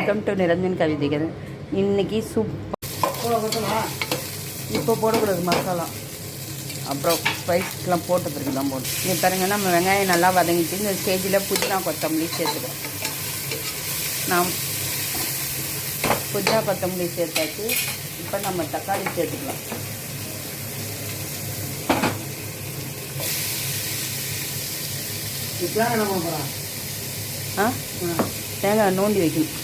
Welcome to Niranjan கவிதைகள். இன்றைக்கி இப்போ போடக்கூடாது மசாலா, அப்புறம் ஸ்பைஸ்லாம் போட்ட பிறகு தான் போடும். இது பாருங்க, நம்ம வெங்காயம் நல்லா வதங்கிட்டு இந்த ஸ்டேஜில் புதினா கொத்தமல்லி சேர்த்துக்கிறோம். நாம் புதினா கொத்தமல்லி சேர்த்தாச்சு. இப்போ நம்ம தக்காளி சேர்த்துக்கலாம். தேங்காய் நோண்டி வைக்கணும்.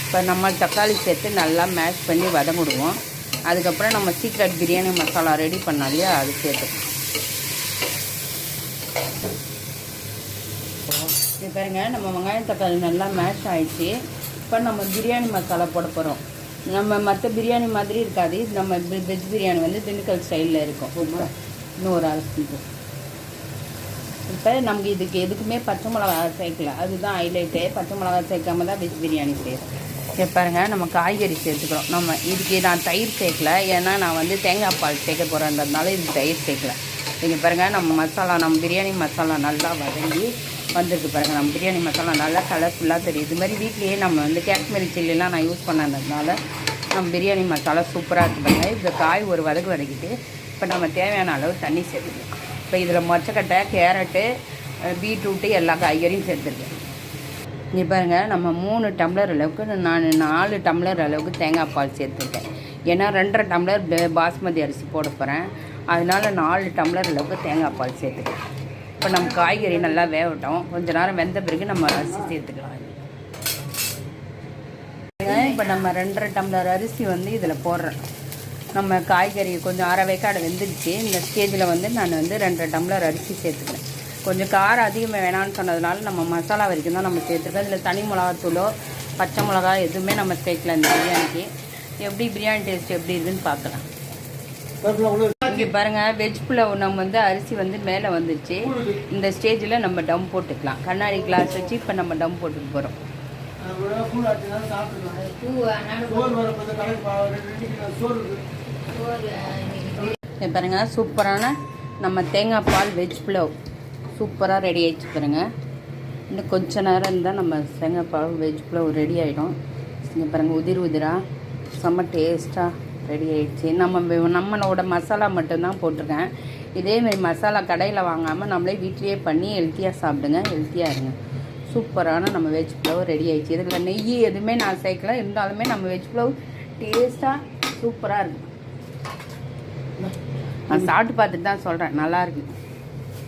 இப்போ நம்ம தக்காளி சேர்த்து நல்லா மேஷ் பண்ணி வதங்கிடுவோம். அதுக்கப்புறம் நம்ம சீக்ரெட் பிரியாணி மசாலா ரெடி பண்ணாலையா, அது சேர்த்துக்கணும். இது பாருங்க, நம்ம வெங்காயம் தக்காளி நல்லா மேஷ் ஆகிடுச்சு. இப்போ நம்ம பிரியாணி மசாலா போட போகிறோம். நம்ம மற்ற பிரியாணி மாதிரி இருக்காது. நம்ம வெஜ் பிரியாணி வந்து திண்டுக்கல் ஸ்டைலில் இருக்கும். இன்னும் ஒரு அரிசி. இப்போ நமக்கு இதுக்கு எதுக்குமே பச்சை மிளகா சேர்க்கல, அதுதான் ஹைலைட்டு. பச்சை மிளகா சேர்க்காம தான் வெஜ் பிரியாணி செய்கிறோம். இப்போ பாருங்கள், நம்ம காய்கறி சேர்த்துக்கிறோம். நம்ம இதுக்கு நான் தயிர் சேர்க்கல, ஏன்னா நான் வந்து தேங்காய் பால் சேர்க்க போகிறேன்றதுனால இது தயிர் சேர்க்கல. இங்கே பாருங்கள், நம்ம மசாலா, நம்ம பிரியாணி மசாலா நல்லா வதங்கி வந்துருக்கு பாருங்கள். நம்ம பிரியாணி மசாலா நல்லா கலர்ஃபுல்லாக தெரியும். இது மாதிரி வீட்லேயே நம்ம வந்து காஷ்மீரி சில்லிலாம் நான் யூஸ் பண்ணதுனால நம்ம பிரியாணி மசாலா சூப்பராக இருக்குது பாருங்கள். இந்த காய் ஒரு வதக்கிட்டு இப்போ நம்ம தேவையான அளவு தண்ணி சேர்த்துக்கலாம். இப்போ இதில் மொச்சக்கட்டை, கேரட்டு, பீட்ரூட்டு எல்லா காய்கறியும் சேர்த்துருக்கேன். இங்கே பாருங்கள், நம்ம 3 டம்ளர் அளவுக்கு நான் 4 டம்ளர் அளவுக்கு தேங்காய் பால் சேர்த்துருக்கேன். ஏன்னா 2.5 டம்ளர் பாஸ்மதி அரிசி போட போகிறேன். அதனால் 4 டம்ளர் அளவுக்கு தேங்காய் பால் சேர்த்துக்கேன். இப்போ நம்ம காய்கறி நல்லா வேகட்டும். கொஞ்சம் நேரம் வெந்த பிறகு நம்ம அரிசி சேர்த்துக்கலாம். இப்போ நம்ம 2.5 டம்ளர் அரிசி வந்து இதில் போடுறேன். நம்ம காய்கறி கொஞ்சம் அரை வேக்காடு வெந்துடுச்சு. இந்த ஸ்டேஜில் வந்து நான் வந்து 2.5 டம்ளர் அரிசி சேர்த்துக்கிறேன். கொஞ்சம் காரம் அதிகமாக வேணான்னு சொன்னதுனால நம்ம மசாலா வரைக்கும் தான் நம்ம சேர்த்துருக்கோம். இதில் தனி மிளகாத்தூளோ பச்சை மிளகா எதுவுமே நம்ம சேர்க்கல. இந்த பிரியாணிக்கு எப்படி பிரியாணி டேஸ்ட் எப்படி இருக்குதுன்னு பார்க்கலாம். இங்கே பாருங்கள், வெஜ் புலாவ் நம்ம வந்து அரிசி வந்து மேலே வந்துடுச்சு. இந்த ஸ்டேஜில் நம்ம டம் போட்டுக்கலாம். கண்ணாடி கிளாஸ் வச்சு இப்போ நம்ம டம் போட்டுட்டு போகிறோம். பாருங்க, சூப்பரான நம்ம தேங்காய் பால் வெஜ் புலாவ் சூப்பராக ரெடி ஆகிடுச்சு பாருங்கள். இன்னும் கொஞ்ச நேரம் இருந்தால் நம்ம தேங்காய் பால் வெஜ் புலாவ் ரெடி ஆகிடும். இங்கே பாருங்கள், உதிராக செம்ம டேஸ்ட்டாக ரெடி ஆகிடுச்சு. நம்மளோட மசாலா மட்டும்தான் போட்டிருக்கேன். இதேமாரி மசாலா கடையில் வாங்காமல் நம்மளே வீட்லேயே பண்ணி ஹெல்த்தியாக சாப்பிடுங்க, ஹெல்த்தியாக இருங்க. சூப்பரான நம்ம வெஜ் புலாவ் ரெடி ஆகிடுச்சு. இதில் நெய் எதுவுமே நான் சேர்க்கல, இருந்தாலுமே நம்ம வெஜ் புலாவ் டேஸ்ட்டாக சூப்பராக இருக்குது. நான் சாப்பிட்டு பார்த்துட்டு தான் சொல்கிறேன், நல்லாயிருக்கு.